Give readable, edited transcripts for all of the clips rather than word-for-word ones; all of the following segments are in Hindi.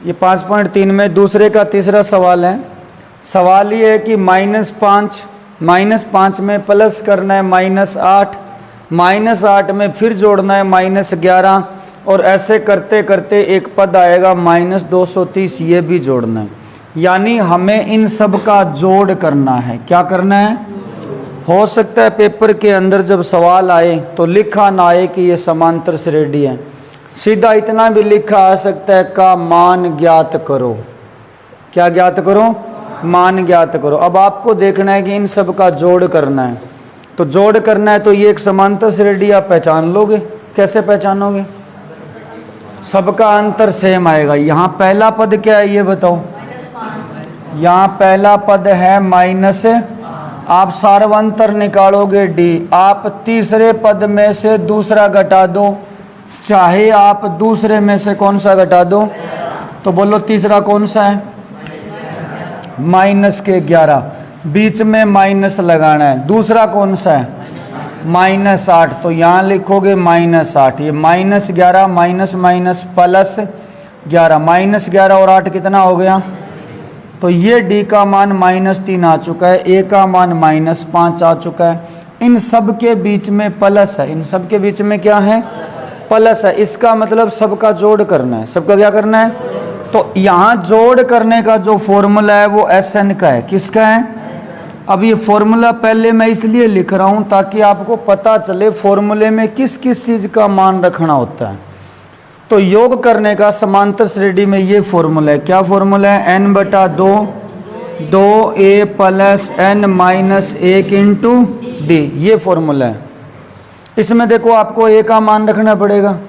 ये 5.3 में दूसरे का तीसरा सवाल है। सवाल ये है कि -5 में प्लस करना है -8, -8 में फिर जोड़ना है -11 और ऐसे करते करते एक पद आएगा -230, ये भी जोड़ना है। यानी हमें इन सब का जोड़ करना है। क्या करना है? हो सकता है पेपर के अंदर जब सवाल आए तो लिखा ना आए कि ये समांतर श्रेणी है, सीधा इतना भी लिखा आ सकता है का मान ज्ञात करो। क्या ज्ञात करो? मान ज्ञात करो। अब आपको देखना है कि इन सब का जोड़ करना है। तो जोड़ करना है तो ये एक समांतर श्रेणी आप पहचान लोगे। कैसे पहचानोगे? सबका अंतर सेम आएगा। यहाँ पहला पद क्या है ये बताओ? यहाँ पहला पद है माइनस, आप सार्वंतर निकालोगे डी। आप तीसरे पद में से दूसरा घटा दो, चाहे आप दूसरे में से कौन सा घटा दो। तो बोलो तीसरा कौन सा है? -11, बीच में माइनस लगाना है। दूसरा कौन सा है? -8, तो यहाँ लिखोगे -8। ये -11 माइनस माइनस प्लस 11, -11 और 8 कितना हो गया? तो ये डी का मान -3 आ चुका है, ए का मान -5 आ चुका है। इन सब के बीच में प्लस है। इन सब के बीच में क्या है? प्लस है। इसका मतलब सबका जोड़ करना है। सबका क्या करना है? तो यहाँ जोड़ करने का जो फॉर्मूला है वो SN का है। किसका है? अब ये फॉर्मूला पहले मैं इसलिए लिख रहा हूँ ताकि आपको पता चले फॉर्मूले में किस किस चीज़ का मान रखना होता है। तो योग करने का समांतर श्रेणी में ये फॉर्मूला है। क्या फॉर्मूला है? n/2 2a + n-1 into D, ये फॉर्मूला है। इसमें देखो आपको a का मान रखना पड़ेगा,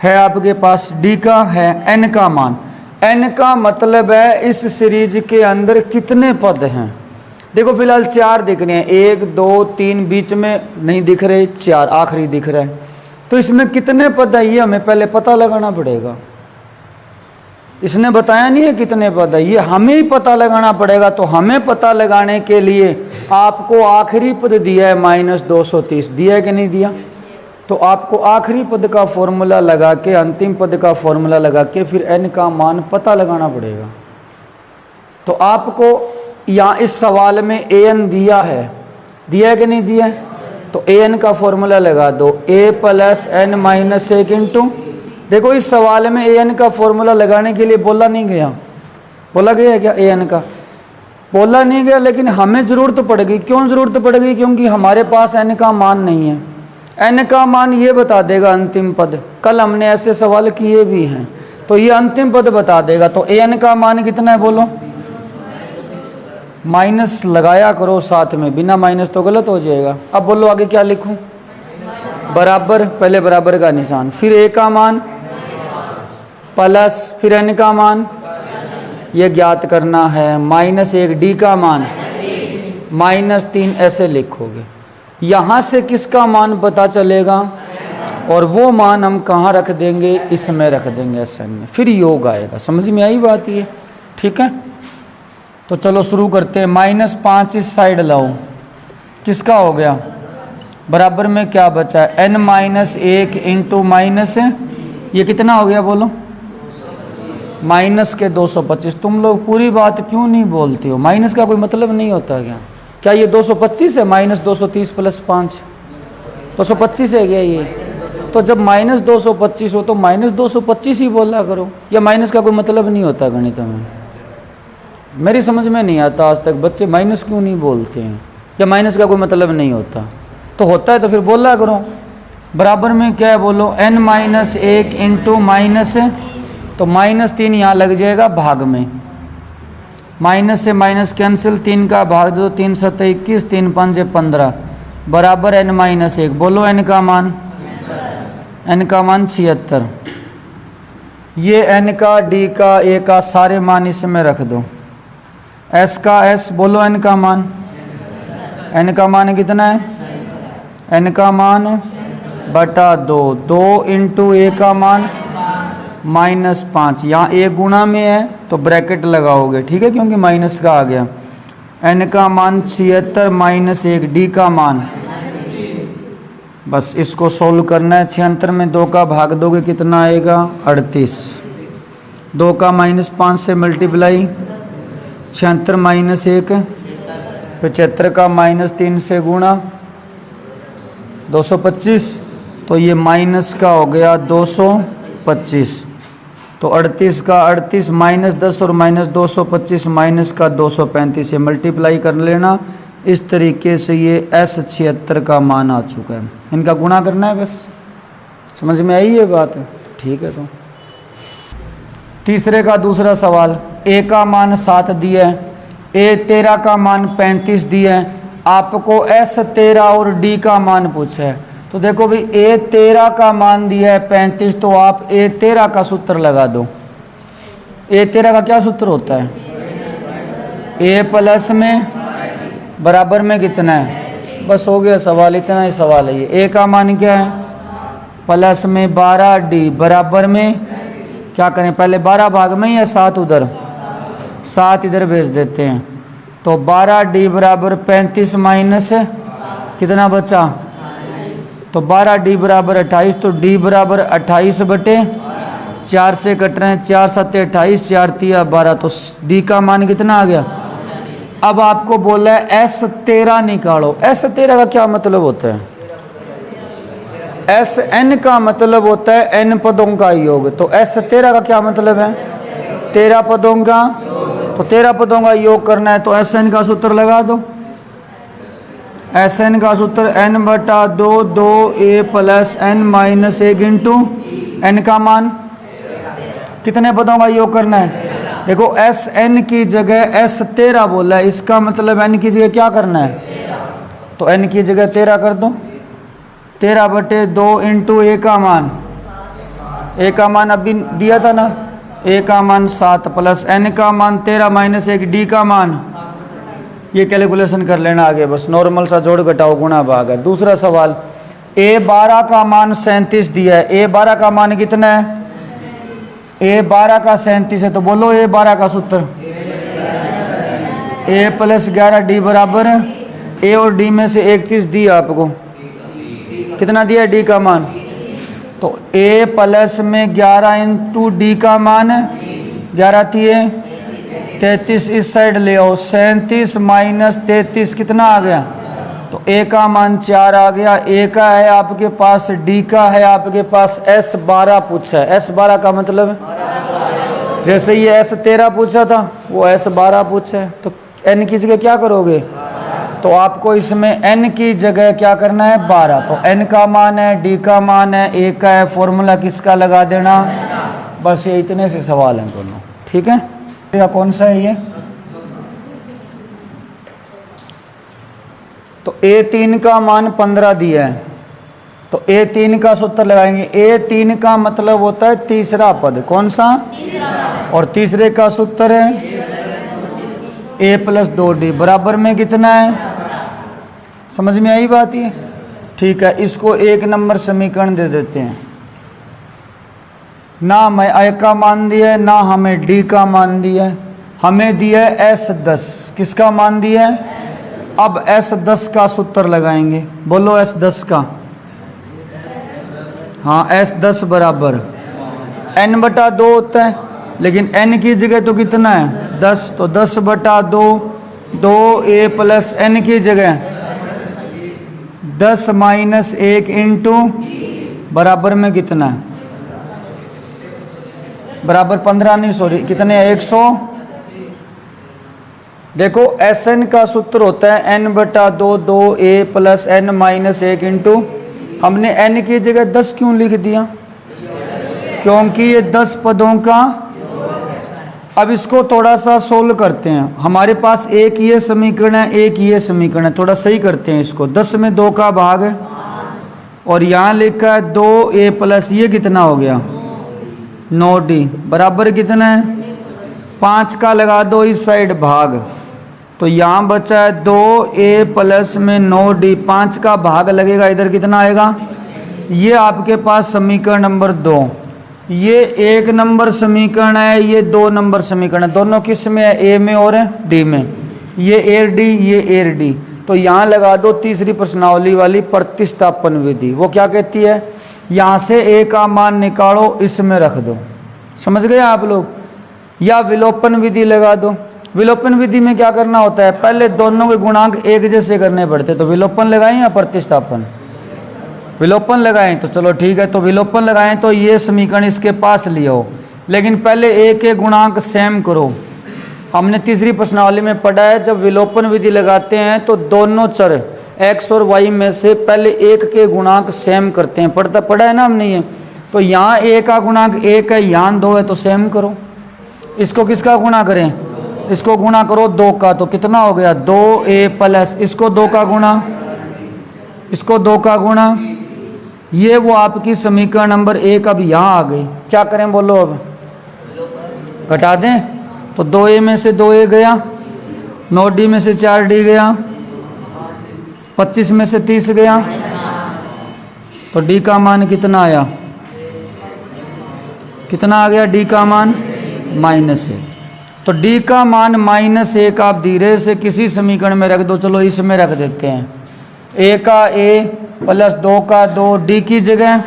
है आपके पास, d का है, n का मान। n का मतलब है इस सीरीज के अंदर कितने पद हैं। देखो फिलहाल 4 दिख रहे हैं, 1 2 3 बीच में नहीं दिख रहे, 4 आखिरी दिख रहा है। तो इसमें कितने पद है ये हमें पहले पता लगाना पड़ेगा। इसने बताया नहीं है कितने पद है, ये हमें ही पता लगाना पड़ेगा। तो हमें पता लगाने के लिए आपको आखिरी पद दिया है -230, दिया है कि नहीं दिया? तो आपको आखिरी पद का फॉर्मूला लगा के, अंतिम पद का फॉर्मूला लगा के फिर n का मान पता लगाना पड़ेगा। तो आपको यहाँ इस सवाल में an दिया है, दिया है कि नहीं दिया है? तो an का फॉर्मूला लगा दो, a + n-1 इंटू। देखो इस सवाल में an का फॉर्मूला लगाने के लिए बोला नहीं गया। बोला गया क्या? an का बोला नहीं गया, लेकिन हमें ज़रूरत पड़ेगी। क्यों ज़रूरत पड़ेगी? क्योंकि हमारे पास n का मान नहीं है। n का मान ये बता देगा अंतिम पद। कल हमने ऐसे सवाल किए भी हैं, तो ये अंतिम पद बता देगा। तो an का मान कितना है बोलो? माइनस लगाया करो साथ में, बिना माइनस तो गलत हो जाएगा। अब बोलो आगे क्या लिखूं? बराबर, पहले बराबर का निशान, फिर a का मान प्लस, फिर n का मान, ये ज्ञात करना है, -1 d का मान, -3 ऐसे लिखोगे। यहाँ से किसका मान पता चलेगा और वो मान हम कहाँ रख देंगे? इसमें रख देंगे SN में, फिर योग आएगा। समझ में आई बात ये? ठीक है, तो चलो शुरू करते हैं। -5 इस साइड लाओ, किसका हो गया? बराबर में क्या बचा है? n-1 इंटू माइनस, ये कितना हो गया बोलो? -225। तुम लोग पूरी बात क्यों नहीं बोलते हो? माइनस का कोई मतलब नहीं होता क्या? क्या ये 225 है? -230 + 5 225 है क्या ये? तो जब -225 हो तो -225 ही बोला करो, या माइनस का कोई मतलब नहीं होता गणित में? मेरी समझ में नहीं आता आज तक बच्चे माइनस क्यों नहीं बोलते हैं, या माइनस का कोई मतलब नहीं होता। तो होता है तो फिर बोला करो। बराबर में क्या है बोलो? n-1 इंटू माइनस, तो -3 यहाँ लग जाएगा भाग में, माइनस से माइनस कैंसिल, 3 का भाग दो, 3 × 7 = 21, 3 × 5 = 15, बराबर n-1। बोलो n का मान? n का मान 76। ये n का, d का, a का सारे मान इसमें रख दो। s का s, बोलो n का मान? n का मान कितना है? n का मान /2, 2 इंटू a का मान -5। यहाँ a गुणा में है तो ब्रैकेट लगाओगे, ठीक है, क्योंकि माइनस का आ गया। n का मान 76 -1 d का मान, बस इसको सोल्व करना है। 76 में 2 का भाग दोगे कितना आएगा? 38। 2 का -5 से मल्टीप्लाई, 76 -1 75 का -3 से गुणा 225, तो ये माइनस का हो गया 225। तो 38 का 38 -10 और -225 माइनस का 235 से मल्टीप्लाई कर लेना। इस तरीके से ये S76 का मान आ चुका है। इनका गुणा करना है बस। समझ में आई ये बात? ठीक है। तो तीसरे का दूसरा सवाल, A का मान 7 दिया है, A13 का मान 35 दिया है, आपको S13 और D का मान पूछा है। तो देखो भाई A13 का मान दिया है 35, तो आप A13 का सूत्र लगा दो। A13 का क्या सूत्र होता है? A प्लस में बराबर में कितना है? बस हो गया सवाल, इतना ही सवाल है ये। A का मान क्या है? प्लस में 12, D बराबर में क्या करें, पहले 12 भाग में या 7 उधर, 7 इधर भेज देते हैं। तो 12D बराबर 35 माइनस कितना बचा? तो 12D बराबर 28, तो D बराबर 28/4 से कट रहे हैं, 4 7 28, 4 3 12, तो D का मान कितना आ गया? अब आपको बोला है S13 निकालो। S13 का क्या मतलब होता है? Sn का मतलब होता है n पदों का योग। तो S13 का क्या मतलब है? 13 पदों का। तो 13 पदों का योग करना है, तो Sn का सूत्र लगा दो। Sn का सूत्र n/2 2a plus n minus 1 into n का मान। कितने पदों का योग करना है? देखो Sn की जगह S13 बोला है, इसका मतलब n की जगह क्या करना है? तो n की जगह 13 कर दो। 13/2 इंटू a का मान, a का मान अभी दिया था ना, a का मान 7 प्लस n का मान 13 माइनस 1 d का मान। ये कैलकुलेशन कर लेना आगे, बस नॉर्मल सा जोड़ घटाओ गुणा भाग है। दूसरा सवाल, A12 का मान 37 दिया है, A12 का मान कितना है? A12 का 37 है, तो बोलो A12 का सूत्र A प्लस 11D बराबर A और D में से एक चीज दी आपको, कितना दिया है? D का मान। तो A प्लस में 11 इंटू D का मान 11 थी 33, इस साइड ले आओ, 37 माइनस 33 कितना आ गया? तो A का मान 4 आ गया। A का है आपके पास, D का है आपके पास, S12 पूछा है। S12 का मतलब जैसे ये S13 पूछा था वो S12 पूछा है, तो n की जगह क्या करोगे? तो आपको इसमें n की जगह क्या करना है? 12। तो n का मान है, D का मान है, A का है, फॉर्मूला किसका लगा देना। बस ये इतने से सवाल हैं दोनों। ठीक है, या कौन सा है ये? तो A3 का मान 15 दिया है, तो A3 का सूत्र लगाएंगे। A3 का मतलब होता है तीसरा पद। कौन सा? और तीसरे का सूत्र है A प्लस 2D बराबर में कितना है? समझ में आई बात ये? ठीक है, इसको 1 नंबर समीकरण दे देते हैं। ना हमें A का मान दिया है, ना हमें D का मान दिया है, हमें दिया है S10। किसका मान दिया है? अब S10 का सूत्र लगाएंगे। बोलो S10 का। हाँ, S10 बराबर n/2 होता है, लेकिन n की जगह तो कितना है? 10। तो 10/2 2a प्लस n की जगह 10 माइनस 1 इंटू बराबर में कितना है? बराबर 15 नहीं, सॉरी कितने हैं? 100। देखो Sn का सूत्र होता है n/2 2a plus n minus 1 into, हमने n की जगह 10 क्यों लिख दिया? क्योंकि ये 10 पदों का। अब इसको थोड़ा सा सोल्व करते हैं। हमारे पास एक ये समीकरण है, एक ये समीकरण है, थोड़ा सही करते हैं इसको। 10 में 2 का भाग है और यहाँ लिखा है 2a प्लस ये कितना हो गया? 9d बराबर कितना है? 5 का लगा दो इस साइड भाग, तो यहाँ बचा है 2a प्लस में 9d, 5 का भाग लगेगा इधर, कितना आएगा? ये आपके पास समीकरण नंबर 2। ये 1 नंबर समीकरण है, ये 2 नंबर समीकरण है। दोनों किस में है? ए में और डी में। ये एर डी, ये एर डी। तो यहाँ लगा दो तीसरी प्रश्नावली वाली प्रतिस्थापन विधि। वो क्या कहती है? यहाँ से ए का मान निकालो, इसमें रख दो। समझ गए आप लोग? या विलोपन विधि लगा दो। विलोपन विधि में क्या करना होता है, पहले दोनों के गुणांक एक जैसे करने पड़ते। तो विलोपन लगाएं या प्रतिस्थापन? विलोपन लगाएं तो चलो ठीक है, तो विलोपन लगाएं तो ये समीकरण इसके पास लिया हो, लेकिन पहले एक एक गुणांक सेम करो। हमने तीसरी प्रश्नावली में पढ़ा है, जब विलोपन विधि लगाते हैं तो दोनों चर x और y में से पहले एक के गुणांक सेम करते हैं। पढ़ा है ना हमने ये। तो यहाँ a का गुणांक 1 है, यहाँ 2 है, तो सेम करो। इसको किसका गुणा करें? इसको गुणा करो 2 का, तो कितना हो गया 2a प्लस इसको 2 का गुणा, इसको 2 का गुणा। ये वो आपकी समीकरण नंबर 1 अब यहाँ आ गई। क्या करें बोलो? अब घटा दें तो 2a में से 2a गया, 9d में से 4d गया, 25 में से 30 गया, तो d का मान कितना आया? कितना आ गया d का मान? -1। तो d का मान -1 आप धीरे से किसी समीकरण में रख दो। चलो इसमें रख देते हैं, a का a प्लस 2 का 2, d की जगह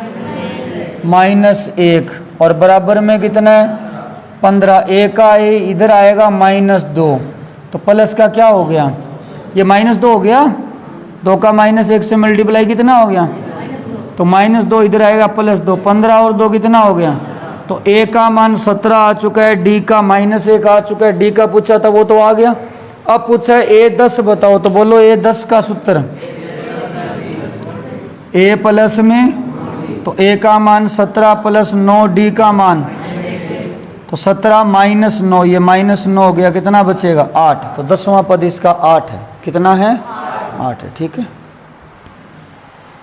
-1 और बराबर में कितना है 15। a का a इधर आएगा -2, तो प्लस का क्या हो गया? ये -2 हो गया। 2 का -1 से मल्टीप्लाई कितना हो गया? तो -2 इधर आएगा +2, 15 और 2 कितना हो गया? तो a का मान 17 आ चुका है, d का -1 आ चुका है। d का पूछा था वो तो आ गया। अब पूछा है a10 बताओ, तो बोलो a10 का सूत्र a प्लस में, तो a का मान 17 प्लस 9, d का मान तो 17 माइनस 9, ये -9 हो गया, कितना बचेगा 8। तो 10वां पद इसका 8 है। कितना है? 8 है। ठीक है।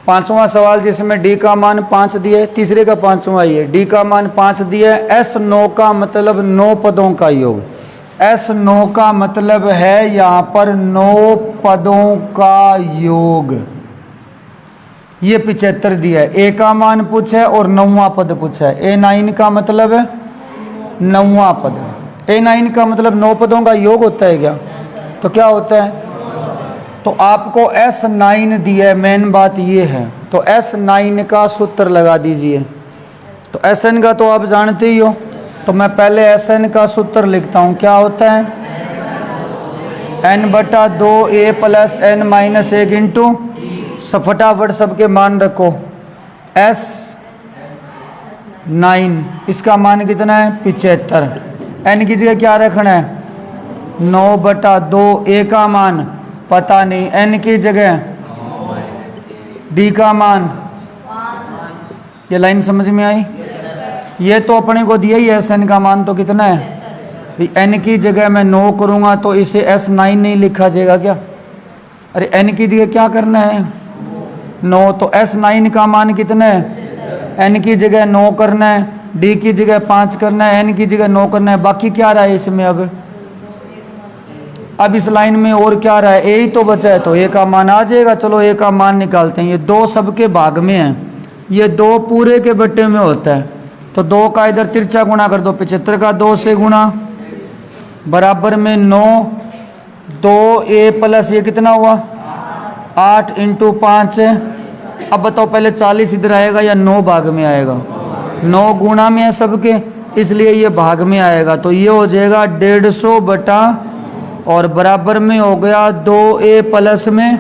5वां सवाल जिसमें d का मान 5 दिया है, तीसरे का 5वां ये d का मान 5 दिया है। S9 का मतलब 9 पदों का योग। S9 का मतलब है यहाँ पर 9 पदों का योग। ये 75 दिया है। a का मान पूछा है और 9वां पद पूछा है। A9 का मतलब है 9वां पद। A9 का मतलब 9 पदों का योग होता है क्या? तो क्या होता है? तो आपको S9 दिया है, मेन बात ये है। तो S9 का सूत्र लगा दीजिए। तो Sn का तो आप जानते ही हो, तो मैं पहले Sn का सूत्र लिखता हूँ। क्या होता है? n/2a प्लस n - 1 इंटू, फटाफट सबके मान रखो, S9 इसका मान कितना है 75। n की जगह क्या रखना है 9/2, a का मान पता नहीं, n की जगह d का मान। ये लाइन समझ में आई? ये तो अपने को दिया ही है n का मान, तो कितना है n की जगह मैं 9 करूँगा तो इसे S9 नहीं लिखा जाएगा क्या? अरे n की जगह क्या करना है 9, तो S9 का मान कितना है? n की जगह 9 करना है, d की जगह 5 करना है, n की जगह 9 करना है। बाकी क्या रहा है इसमें? अब इस लाइन में और क्या रहा है? a ही तो बचा है, तो a का मान आ जाएगा। चलो a का मान निकालते हैं। ये 2 सबके भाग में है, ये 2 पूरे के बट्टे में होता है। तो 2 का इधर तिरछा गुणा कर दो, 75 का 2 से गुणा, बराबर में 9, 2a प्लस ये कितना हुआ 8 × 5 है। अब बताओ पहले 40 इधर आएगा या 9 भाग में आएगा? 9 गुणा में है सबके, इसलिए ये भाग में आएगा। तो ये हो जाएगा 150 बटा, और बराबर में हो गया 2a प्लस में,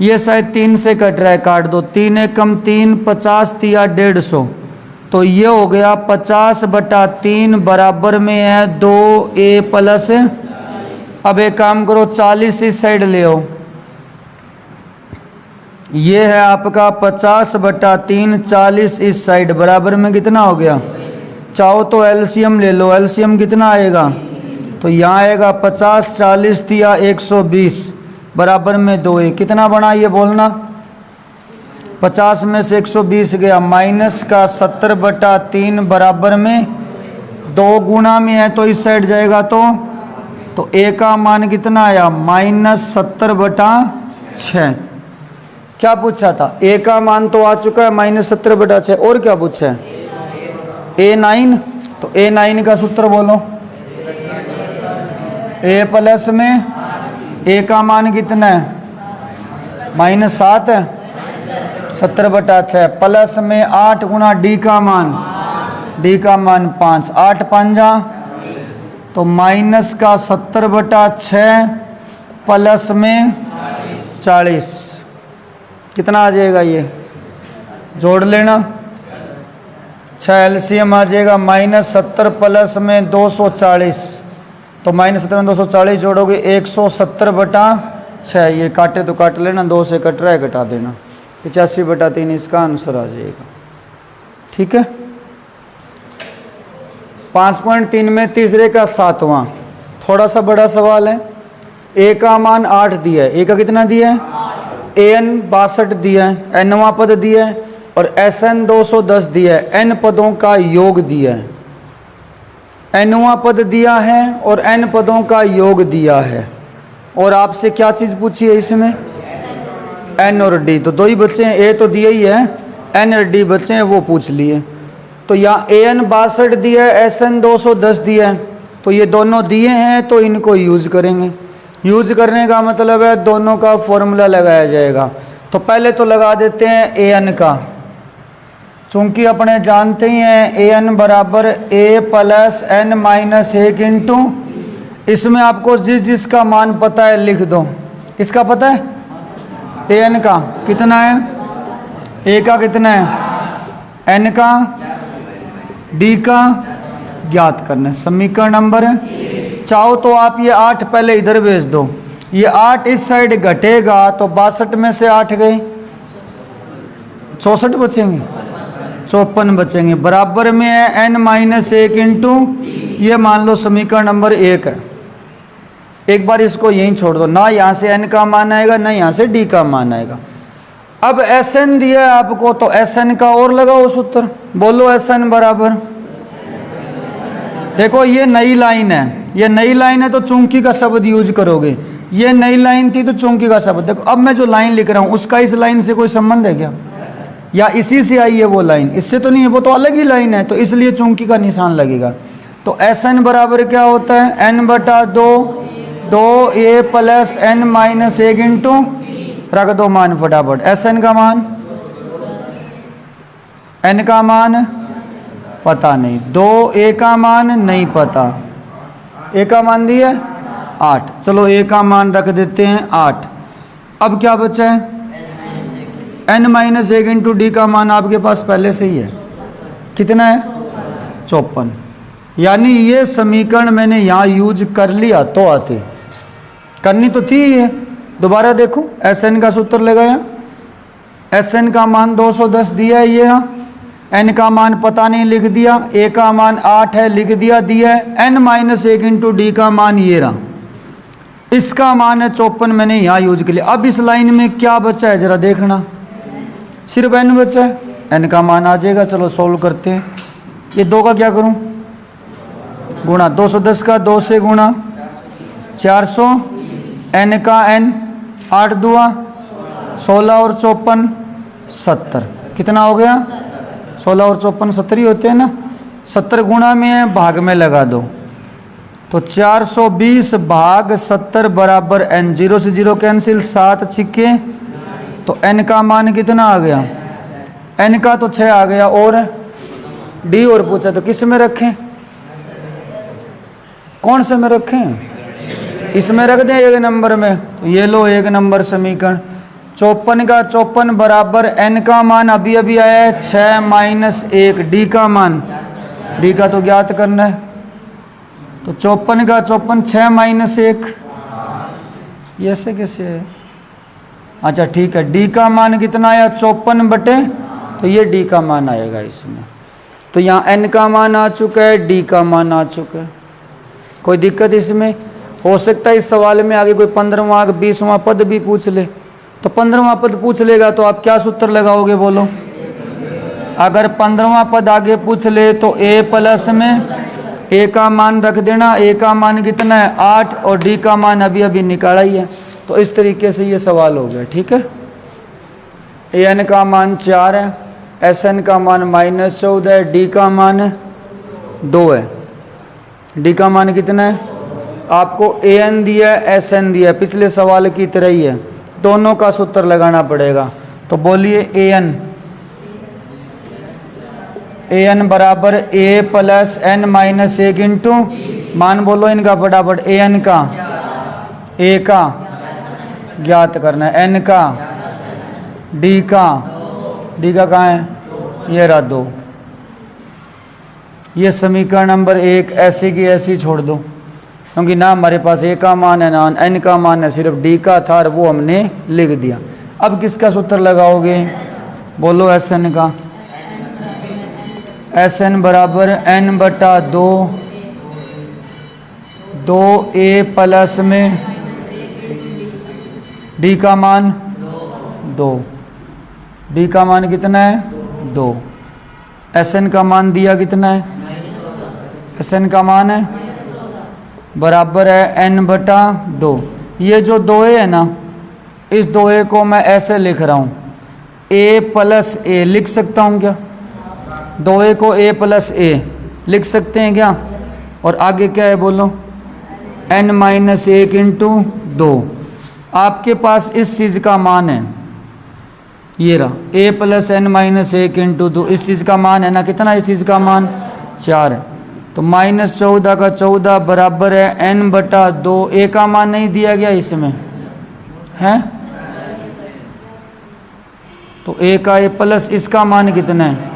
ये शायद 3 से कट रहा है, काट दो, 3 × 3 50 या 150, तो ये हो गया 50/3 बराबर में है 2a प्लस। अब एक काम करो 40 इस साइड ले आओ, ये है आपका 50/3, 40 इस साइड, बराबर में कितना हो गया? चाहो तो एलसीएम ले लो। एलसीएम कितना आएगा? तो यहाँ आएगा 50, 40 या 120, बराबर में 2a। कितना बना ये बोलना? 50 में से 120 गया, माइनस का 70/3 बराबर में 2 गुना में है, तो इस साइड जाएगा तो a का मान कितना आया -70/6। क्या पूछा था? a का मान तो आ चुका है -70/6, और क्या पूछा है? A9। तो A9 का सूत्र बोलो। a प्लस में a का मान कितना है -7 है, 70/6 प्लस में 8 गुना d का मान 5, 8 × 5 तो माइनस का 70/6 प्लस में 40 कितना आ जाएगा, ये जोड़ लेना। 6 एलसीएम आ जाएगा -70 प्लस में 240, तो -70 में 240 जोड़ोगे 170/6। ये काटे तो काट लेना, 2 से कट रहा है घटा देना, 85/3 इसका आंसर आ जाएगा। ठीक है। 5.3 में तीसरे का 7वां थोड़ा सा बड़ा सवाल है। ए का मान 8 दिया है, ए का कितना दिया है, an 62 दिया है, nवां पद दिया है और sn 210 दिया है, n पदों का योग दिया है। nवां पद दिया है और n पदों का योग दिया है, और आपसे क्या चीज़ पूछी है इसमें, n और d। तो दो ही बच्चे हैं, a तो दिया ही है, n और d बच्चे हैं वो पूछ लिए। तो यहाँ an 62 दिया है, sn 210 दिया है, तो ये दोनों दिए हैं तो इनको यूज करेंगे। यूज करने का मतलब है दोनों का फॉर्मूला लगाया जाएगा। तो पहले तो लगा देते हैं an का, चूंकि अपने जानते ही हैं an बराबर a plus n minus 1 into, इसमें आपको जिस जिसका मान पता है लिख दो। किसका पता है, an का कितना है, a का कितना है, n का, d का ज्ञात करना है। समीकरण नंबर है, चाहो तो आप ये 8 पहले इधर भेज दो, ये 8 इस साइड घटेगा तो 62 में से 8 गए 64 बचेंगे, 54 बचेंगे। बराबर में है n माइनस 1 इंटू, ये मान लो समीकरण नंबर 1 है। एक बार इसको यहीं छोड़ दो, ना यहाँ से n का मान आएगा ना यहाँ से d का मान आएगा। अब Sn दिया है आपको, तो Sn का और लगाओ सूत्र, बोलो Sn बराबर, देखो ये नई लाइन है, ये नई लाइन है तो चूंकि का शब्द यूज करोगे, ये नई लाइन थी तो चूंकि का शब्द। देखो अब मैं जो लाइन लिख रहा हूँ उसका इस लाइन से कोई संबंध है क्या, या इसी से आई है वो लाइन, इससे तो नहीं है, वो तो अलग ही लाइन है, तो इसलिए चूंकि का निशान लगेगा। तो Sn बराबर क्या होता है, n/2 2a plus n minus 1 into, रख दो मान फटाफट। Sn का मान, n का मान पता नहीं, 2a का मान नहीं पता, a का मान दिया 8, चलो a का मान रख देते हैं 8। अब क्या बचा है, n माइनस 1 इंटू डी का मान आपके पास पहले से ही है, कितना है 54। यानी ये समीकरण मैंने यहाँ यूज कर लिया तो आते, करनी तो थी ये। दोबारा देखो, Sn का सूत्र लगाया, Sn का मान 210 दिया है ये, n का मान पता नहीं लिख दिया, a का मान 8 है लिख दिया, दिया है n माइनस 1 इंटू डी का मान ये रहा, इसका मान है 54, मैंने यहाँ यूज कर लिया। अब इस लाइन में क्या बचा है जरा देखना, सिर्फ n बचा है, n का मान आ जाएगा। चलो सोल्व करते हैं। ये 2 का क्या करूँ, गुणा, 210 का 2 से गुणा 400, n का n, 8 दुआ 16 और 54 70, कितना हो गया 16 और 54 70 ही होते हैं ना, 70 गुणा में भाग में लगा दो, तो 420 भाग 70 बराबर n, 0 से 0 कैंसिल, 7 छिक्के, तो n का मान कितना आ गया, n का तो 6 आ गया, और d और पूछा तो किस में रखें, कौन से में रखें, इसमें रख दें 1 नंबर में, तो ये लो 1 नंबर समीकरण। 54 का 54 बराबर n का मान अभी अभी आया है 6 माइनस 1, d का मान, d का तो ज्ञात करना है, तो 54 का 54 6 माइनस 1, ये ऐसे कैसे है, अच्छा ठीक है, d का मान कितना आया 54 बटे, तो ये d का मान आएगा इसमें। तो यहाँ n का मान आ चुका है, d का मान आ चुका है, कोई दिक्कत इसमें। हो सकता है इस सवाल में आगे कोई 15वां 20वां पद भी पूछ ले, तो 15वां पद पूछ लेगा तो आप क्या सूत्र लगाओगे बोलो, अगर 15वां पद आगे पूछ ले तो a प्लस में a का मान रख देना, a का मान कितना है 8 और d का मान अभी अभी निकाला ही है, तो इस तरीके से ये सवाल हो गया। ठीक है, an का मान 4 है, Sn का मान -14 है, d का मान 2 है, d का मान कितना है, आपको an दिया है Sn दिया है, पिछले सवाल की तरह ही है, दोनों का सूत्र लगाना पड़ेगा। तो बोलिए an, ए एन बराबर ए प्लस एन माइनस 1 इंटू मान बोलो इनका फटाफट। ए एन का ए का ज्ञात करना है, एन का डी का कहाँ है, ये रहा 2। ये समीकरण नंबर 1 ऐसे की ऐसी छोड़ दो, क्योंकि ना हमारे पास ए का मान है ना एन का मान है, सिर्फ डी का था और वो हमने लिख दिया। अब किसका सूत्र लगाओगे, बोलो एस एन का। एस एन बराबर एन बटा 2 2a प्लस में डी का मान 2, डी का मान कितना है 2, एस एन का मान दिया कितना है, एस एन का मान है बराबर है एन बटा 2। ये जो 2a है ना, इस 2a को मैं ऐसे लिख रहा हूँ, a प्लस ए लिख सकता हूँ क्या, 2a को a प्लस ए लिख सकते हैं क्या, और आगे क्या है बोलो, n माइनस 1 इंटू 2। आपके पास इस चीज़ का मान है, ये रहा a plus n minus 1 into 2, इस चीज़ का मान है ना, कितना इस चीज़ का मान 4 है, तो माइनस 14 का 14 बराबर है n बटा 2। a का मान नहीं दिया गया इसमें है, तो a का a प्लस इसका मान कितना है,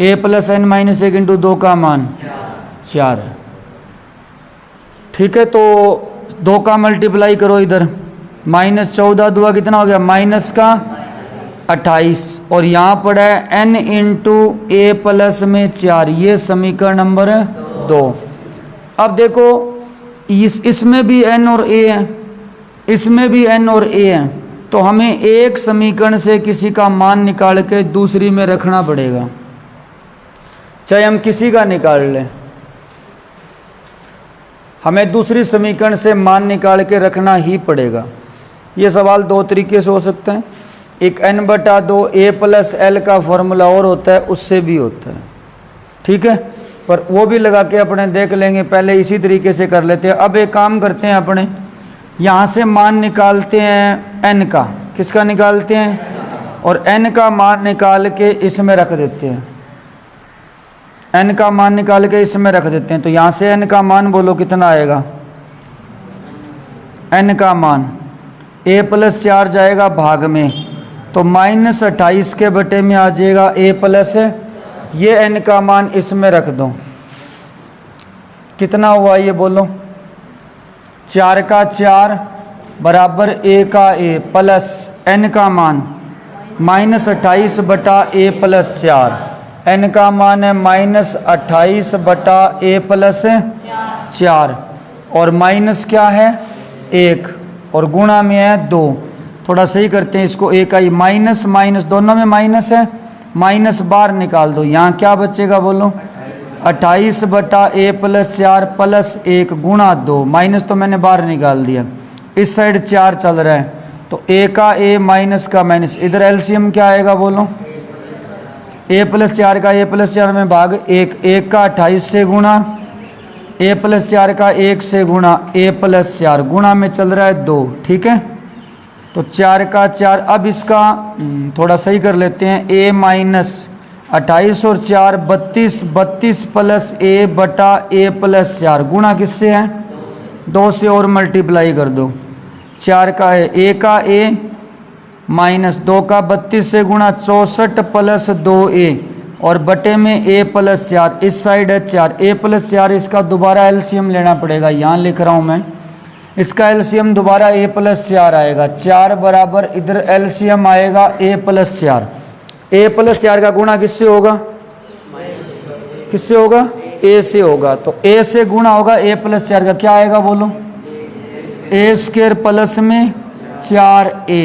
a plus n minus 1 into 2 का मान 4 है। ठीक है, तो 2 का मल्टीप्लाई करो इधर, माइनस 14 2 कितना हो गया, माइनस का 28, और यहाँ पर है n इंटू ए प्लस में 4, ये समीकरण नंबर 2। अब देखो इसमें भी n और a है, इसमें भी n और a है, तो हमें एक समीकरण से किसी का मान निकाल के दूसरी में रखना पड़ेगा, चाहे हम किसी का निकाल लें, हमें दूसरी समीकरण से मान निकाल के रखना ही पड़ेगा। ये सवाल 2 तरीके से हो सकता है, एक n बटा 2 a प्लस एल का फॉर्मूला और होता है, उससे भी होता है। ठीक है, पर वो भी लगा के अपने देख लेंगे, पहले इसी तरीके से कर लेते हैं। अब एक काम करते हैं, अपने यहाँ से मान निकालते हैं n का, किसका निकालते हैं, और n का मान निकाल के इसमें रख देते हैं, n का मान निकाल के इसमें रख देते हैं। तो यहाँ से n का मान बोलो कितना आएगा, n का मान a प्लस 4 जाएगा भाग में, तो माइनस 28 के बटे में आ जाएगा a प्लस, ये n का मान इसमें रख दो, कितना हुआ ये बोलो, 4 का 4 बराबर a का a प्लस n का मान माइनस 28 बटा a प्लस 4, n का मान है माइनस 28 बटा a प्लस 4, और माइनस क्या है 1, और गुणा में है 2। थोड़ा सही करते हैं इसको, एक आई माइनस माइनस दोनों में माइनस है, माइनस बाहर निकाल दो, यहाँ क्या बचेगा बोलो, 28 बटा a प्लस 4 प्लस 1 गुणा 2, माइनस तो मैंने बाहर निकाल दिया, इस साइड 4 चल रहा है, तो a का a माइनस का माइनस, इधर एलसीएम क्या आएगा बोलो, a प्लस 4 का a प्लस 4 में भाग 1 का 28 से गुणा, a प्लस 4 का 1 से गुणा, a प्लस 4 गुणा में चल रहा है 2। ठीक है, तो 4 का 4, अब इसका थोड़ा सही कर लेते हैं, a माइनस 28 और 4 32, 32 प्लस a बटा a प्लस 4 गुणा किससे है 2 से, और मल्टीप्लाई कर दो, 4 का है a का a माइनस 2 का 32 से गुणा 64 प्लस 2a, और बटे में a प्लस 4, इस साइड है 4, a प्लस 4, इसका दोबारा एलसीएम लेना पड़ेगा, यहाँ लिख रहा हूँ मैं, इसका एलसीएम दोबारा a प्लस 4 आएगा, 4 बराबर इधर एलसीएम आएगा a प्लस 4, a प्लस 4 का गुणा किससे होगा, किससे होगा, a से होगा, तो a से गुणा होगा a प्लस 4 का, क्या आएगा बोलो, a स्क्वायर प्लस में 4a,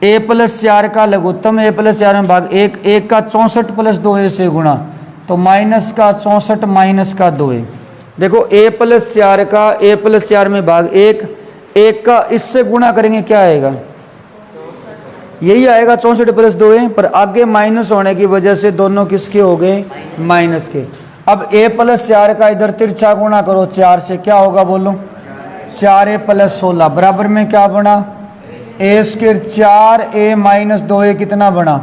a प्लस 4 का लघुत्तम a प्लस 4 में भाग 1 का 64 प्लस 2a से गुणा, तो माइनस का 64 माइनस का 2a। देखो a प्लस 4 का a प्लस 4 में भाग 1 का इससे गुणा करेंगे क्या आएगा, यही आएगा 64 प्लस 2a, पर आगे माइनस होने की वजह से दोनों किसके हो गए, माइनस के। अब a प्लस 4 का इधर तिरछा गुणा करो 4 से, क्या होगा बोलो, 4a प्लस 16 बराबर में क्या बना, a square 4a minus 2a कितना बना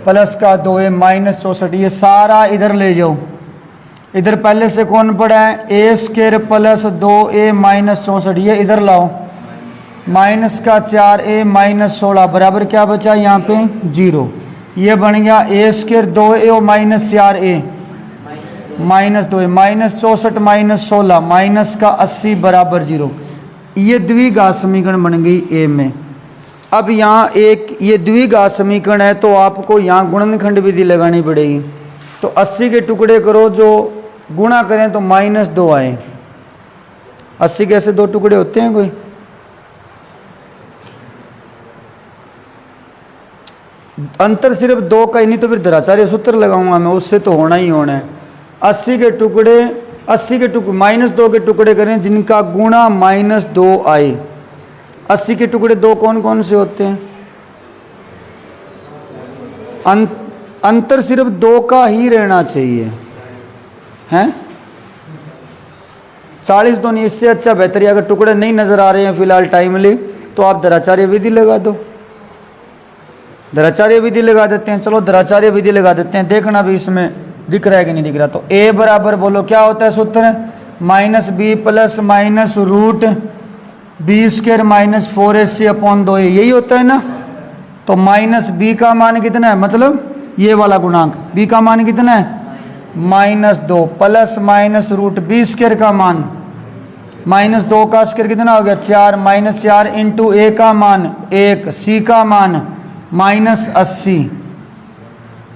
प्लस का 2a माइनस 64, ये सारा इधर ले जाओ। इधर पहले से कौन पड़ा है, ए स्क्वायर प्लस 2a माइनस 64, ये इधर लाओ। माइनस का 4a माइनस 16 बराबर क्या बचा यहाँ पे 0। ये बन गया ए स्क्वायर 2a और minus 4a minus 2a minus 64 minus 16 minus का 80 बराबर 0। ये द्विघात समीकरण बन गई ए में। अब यहाँ एक ये द्विघात समीकरण है तो आपको यहाँ गुणनखंड विधि लगानी पड़ेगी। तो 80 के टुकड़े करो, जो गुणा करें तो माइनस 2 आए। 80 के ऐसे 2 टुकड़े होते हैं कोई? अंतर सिर्फ 2 का ही, नहीं तो फिर द्विचार्य सूत्र लगाऊंगा मैं, उससे तो होना ही होना है। 80 के टुकड़े माइनस 2 के टुकड़े करें जिनका गुणा माइनस 2 आए। 80 के टुकड़े 2 कौन कौन से होते हैं? अंतर सिर्फ 2 का ही रहना चाहिए, हैं? 40 तो नहीं, इससे अच्छा बेहतर है। अगर टुकड़े नहीं नजर आ रहे हैं फिलहाल टाइमली तो आप द्विचार्य विधि लगा दो। द्विचार्य विधि लगा देते हैं। चलो द्विचार्य विधि लगा देते हैं, देखना भी इसमें दिख रहा है कि नहीं दिख रहा। तो a बराबर बोलो क्या होता है सूत्र, minus b plus minus root b square minus 4ac upon 2a, यही होता है ना। तो माइनस बी का मान कितना है, मतलब ये वाला गुणांक b का मान कितना है minus 2 plus minus root b square का मान माइनस 2 का स्क्वायर कितना हो गया 4 माइनस 4 इंटू a का मान 1 c का मान माइनस 80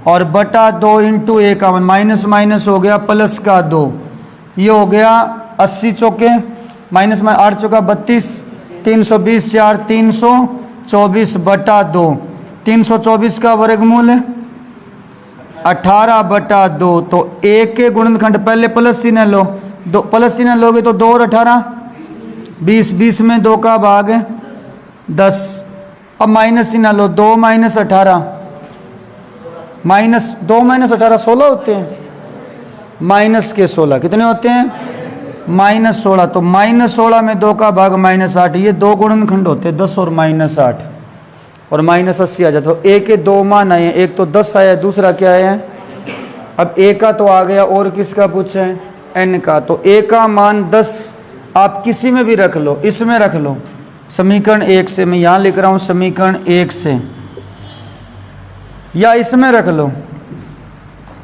और बटा 2 इंटू ए का मान माइनस माइनस हो गया प्लस का 2, ये हो गया 80 चौके माइनस 8 चौका 32, 320 4 324 बटा 2, 324 का वर्गमूल 18 बटा 2। तो ए के गुणनखंड पहले प्लस चिन्ह लो, दो प्लस चिन्ह लोगे तो 2 और 18 20, 20 में 2 का भाग 10। अब माइनस चिन्ह लो, 2 माइनस 18 माइनस 2 माइनस 18 16 होते हैं, माइनस के 16 कितने होते हैं माइनस 16। तो माइनस 16 में 2 का भाग माइनस 8, ये 2 गुणनखंड होते हैं 10 और माइनस 8 और माइनस 80 आ जाता है। तो ए के 2 मान आए हैं, एक तो 10 आया है, दूसरा क्या है, अब ए का तो आ गया और किसका पूछे है एन का। तो ए का मान 10 आप किसी में भी रख लो, इसमें रख लो समीकरण 1 से, मैं यहाँ लिख रहा हूँ समीकरण 1 से, या इसमें रख लो,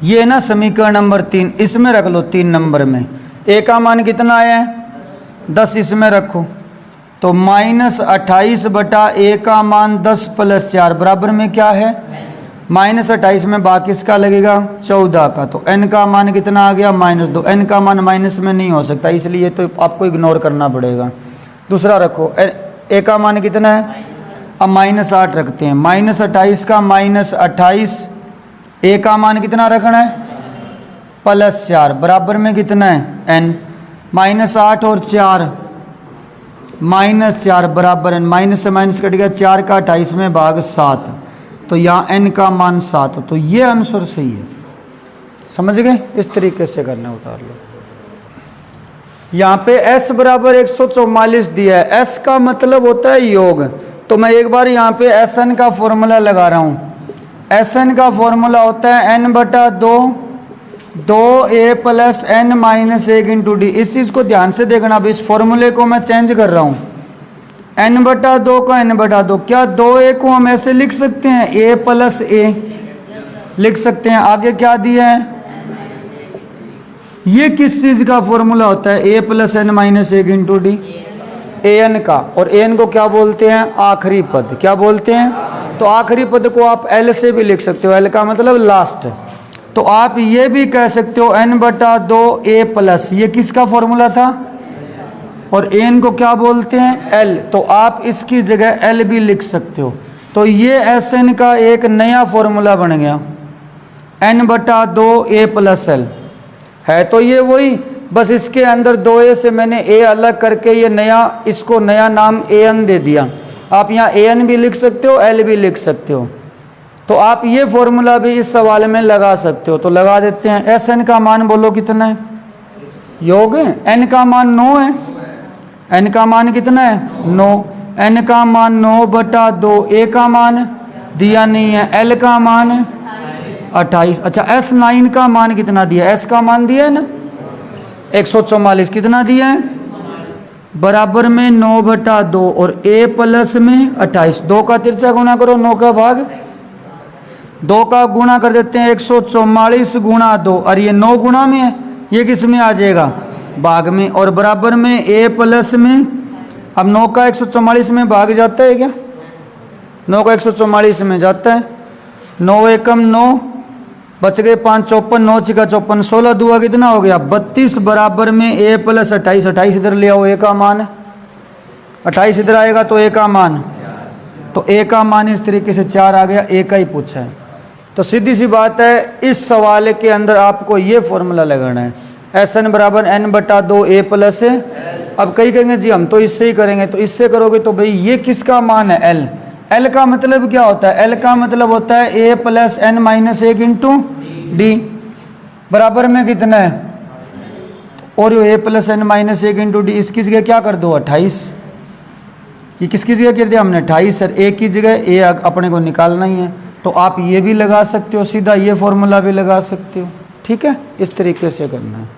ये ना समीकरण नंबर 3, इसमें रख लो 3 नंबर में। ए का मान कितना आया है 10, इसमें रखो तो माइनस 28 बटा ए का मान 10 प्लस 4 बराबर में क्या है माइनस 28 में बाकी इसका लगेगा 14 का। तो एन का मान कितना आ गया माइनस 2, एन का मान माइनस में नहीं हो सकता इसलिए तो आपको इग्नोर करना पड़ेगा। दूसरा रखो ए का मान कितना है, अब माइनस 8 रखते हैं, माइनस 28 का माइनस 28, ए का मान कितना रखना है प्लस 4 बराबर में कितना है एन, माइनस 8 और 4 माइनस 4 बराबर एन, माइनस से माइनस कट गया 4 का 28 में भाग 7, तो यहाँ एन का मान 7। तो ये आंसर सही है, समझ गए, इस तरीके से करना, उतार लो। यहाँ पे s बराबर 144 दिया है, s का मतलब होता है योग। तो मैं एक बार यहाँ पे Sn का फॉर्मूला लगा रहा हूँ। Sn का फॉर्मूला होता है n बटा 2a plus n minus 1 into D. इस चीज़ को ध्यान से देखना, अब इस फॉर्मूले को मैं चेंज कर रहा हूँ, n बटा 2 का n बटा 2, क्या 2a को हम ऐसे लिख सकते हैं a प्लस a लिख सकते हैं, आगे क्या दिया है, ये किस चीज का फॉर्मूला होता है a plus n minus 1 into d, an का। और an को क्या बोलते हैं आखिरी पद, क्या बोलते हैं, तो आखिरी पद को आप l से भी लिख सकते हो, l का मतलब लास्ट। तो आप ये भी कह सकते हो n बटा 2a प्लस, ये किसका फॉर्मूला था, और an को क्या बोलते हैं l, तो आप इसकी जगह l भी लिख सकते हो। तो ये Sn का एक नया फॉर्मूला बन गया, n बटा 2a प्लस l है। तो ये वही, बस इसके अंदर 2a से मैंने a अलग करके ये नया, इसको नया नाम an दे दिया। आप यहाँ an भी लिख सकते हो, l भी लिख सकते हो। तो आप ये फॉर्मूला भी इस सवाल में लगा सकते हो, तो लगा देते हैं। Sn का मान बोलो कितना है, योग है, n का मान 9 है, n का मान कितना है 9, n का मान 9 बटा 2, a का मान दिया नहीं है, l का मान 28। अच्छा S9 का मान कितना दिया, S का मान दिया है ना 144, कितना दिया है बराबर में 9/2 और A प्लस में 28। 2 का तिरछा गुणा करो, 9 का भाग 2 का गुणा कर देते हैं 144 गुणा 2 और ये 9 गुणा में है, ये किस में आ जाएगा भाग में, और बराबर में A प्लस में। अब 9 का 144 में भाग जाता है क्या, 9 का 144 में जाता है, 9 एकम 9 बच गए 5 54, 9 छिका 54, 16 दुआ कितना हो गया 32 बराबर में A प्लस 28। 28 इधर ले आओ, A का मान 28 इधर आएगा तो A का मान, तो A का मान इस तरीके से 4 आ गया, A का ही पूछा है। तो सीधी सी बात है, इस सवाल के अंदर आपको ये फॉर्मूला लगाना है, SN बराबर N/2 A प्लस है। अब कई कहेंगे जी हम तो इससे ही करेंगे, तो इससे करोगे तो भाई ये किसका मान है L, L का मतलब क्या होता है, L का मतलब होता है A plus N-1 into D बराबर में कितना है, और ये A plus N-1 into D, इसकी जगह क्या कर दो 28, ये किसकी जगह कर दिया हमने 28 सर, A की जगह A अपने को निकालना ही है, तो आप ये भी लगा सकते हो सीधा, ये फॉर्मूला भी लगा सकते हो, ठीक है, इस तरीके से करना है।